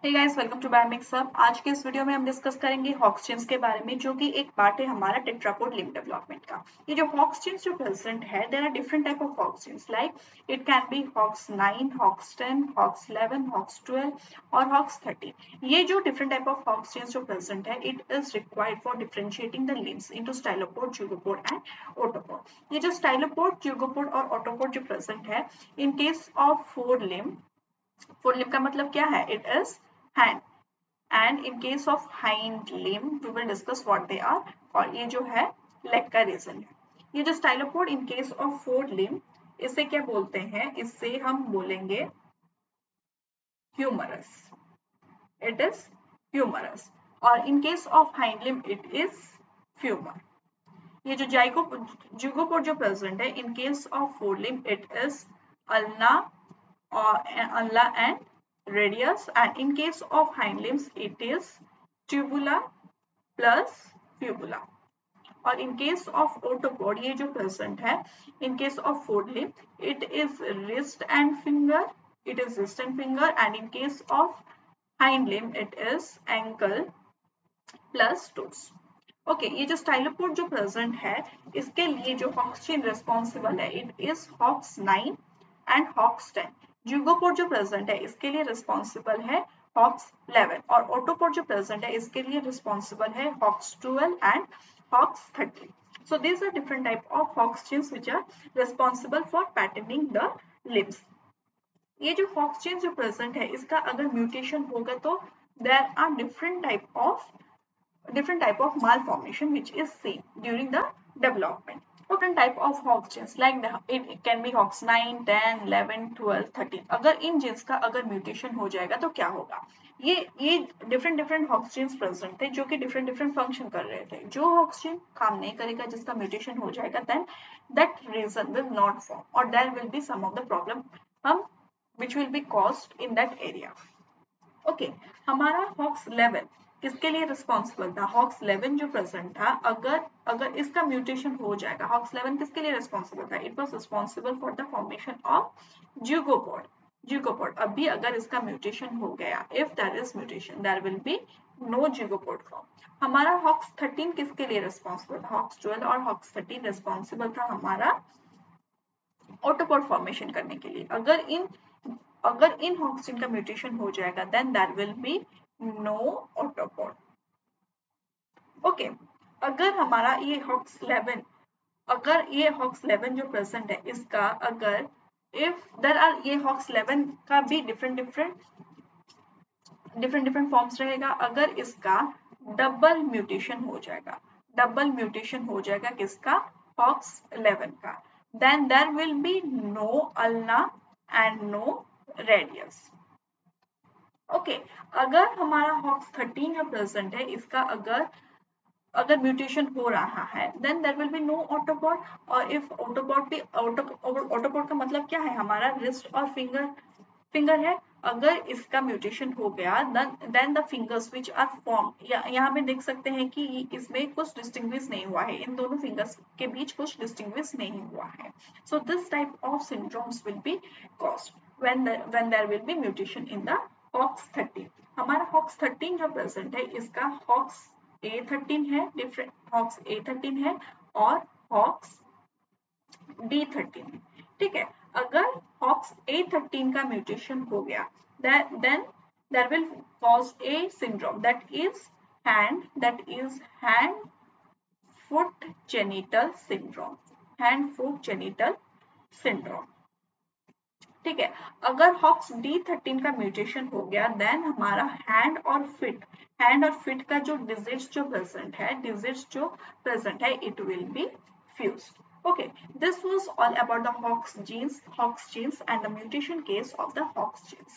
Hey guys, welcome to biomixup. आज के इस वीडियो में हम डिस्कस करेंगे हॉक्स जीन्स के बारे में, जो कि एक पार्ट है हमारा टेट्रापोड लिम्ब डेवलपमेंट का। ये जो हॉक्स जीन्स जो प्रेजेंट है, there are different type of Hox genes, like it can be Hox 9, Hox 10, Hox 11, Hox 12 और हॉक्स 13। ये जो different type of Hox genes जो प्रेजेंट है, it is required for differentiating the limbs into stylopod, zeugopod and autopod. ये जो stylopod, zeugopod और autopod जो present है, in case of fore limb का मतलब क्या है? It is hand. and in case of hind limb we will discuss what they are called। ये जो है लेग का रीजन है। ये जो stylopod in case of fore limb, इसे क्या बोलते हैं? इससे हम बोलेंगे ह्यूमरस। It is humerus. और in case of hind limb it is femur. ये जो ज़िगोपोड जो प्रेजेंट है, in case of fore limb it is ulna or ulna and radius, and in case of hind limbs it is tubula plus fibula। और in case of otopod ये जो present है, in case of fourth limb it is wrist and finger, and in case of hind limb it is ankle plus toes। Okay, ये जो stylopod जो present है, इसके लिए जो हॉक्स जीन रिस्पॉन्सिबल है, it is Hox 9 and Hox 10। Zeugopod जो present है, इसके लिए रिस्पॉन्सिबल है हॉक्स 11, और ऑटोपोड जो प्रेजेंट है, इसके लिए रिस्पॉन्सिबल है Hox 12 and Hox 13। So these are different type of hawks genes which are responsible for patterning the limbs। ये जो हॉक्स जीन जो प्रेजेंट है, इसका अगर म्यूटेशन होगा तो there are different type of malformation which is seen during the development। different type of hawks genes like it can be hawks 9, 10, 11, 12, 13। अगर इन jeans का अगर म्यूटेशन हो जाएगा तो क्या होगा? ये डिफरेंट हॉक्स जीन्स प्रेजेंट थे, जो कि डिफरेंट फंक्शन कर रहे थे। जो हॉक्स जीन काम नहीं करेगा, जिसका म्यूटेशन हो जाएगा, then that region will not form और there will be some of the problem हम which will be caused in that area। Okay, हमारा हॉक्स 11 किसके लिए रिस्पॉन्सिबल था? हॉक्स 11 जो प्रेजेंट था, अगर इसका म्यूटेशन हो जाएगा, हॉक्स 11 किसके लिए रिस्पॉन्सिबल था? It was responsible for the formation of zeugopod. अभी अगर इसका म्यूटेशन हो गया, if there is mutation, there will be no zeugopod form. हमारा हॉक्स 13 किसके लिए रिस्पॉन्सिबल था? हॉक्स 12 और हॉक्स 13 रिस्पॉन्सिबल था हमारा ऑटोपोड फॉर्मेशन करने के लिए। अगर इन हॉक्स जीन का म्यूटेशन हो जाएगा, then there will be no autopod. Okay, अगर हमारा ये हॉक्स 11 जो प्रेजेंट है, इसका अगर इफ देयर आर ये हॉक्स 11 का भी डिफरेंट फॉर्म्स रहेगा। अगर इसका डबल म्यूटेशन हो जाएगा किसका? हॉक्स 11 का, then there will be no ulna and no radius. Okay, अगर हमारा हॉक्स 13 जो प्रेजेंट है, इसका अगर म्यूटेशन हो रहा है, then there will be no autopod. और इफ ऑटोपोड का मतलब क्या है? हमारा रिस्ट और फिंगर है। अगर इसका म्यूटेशन हो गया, then the fingers which are form, यहाँ पे देख सकते हैं कि इसमें कुछ डिस्टिंग्विश नहीं हुआ है, इन दोनों फिंगर्स के बीच कुछ डिस्टिंग्विश नहीं हुआ है। So this type of syndromes will be caused when there will be mutation in the Hox 13। हमारा हॉक्स 13 जो प्रेजेंट है, इसका हॉक्स A13 है, डिफरेंट हॉक्स A13 है और हॉक्स D13 है। ठीक है, अगर हॉक्स A13 का म्यूटेशन हो गया, then there will cause a syndrome that is hand foot genital syndrome। ठीक है, अगर हॉक्स D13 का म्यूटेशन हो गया, देन हमारा हैंड और फिट का जो डिजिट्स जो प्रेजेंट है, it will be fused. Okay, this was all about the Hox genes and the mutation case of the Hox genes।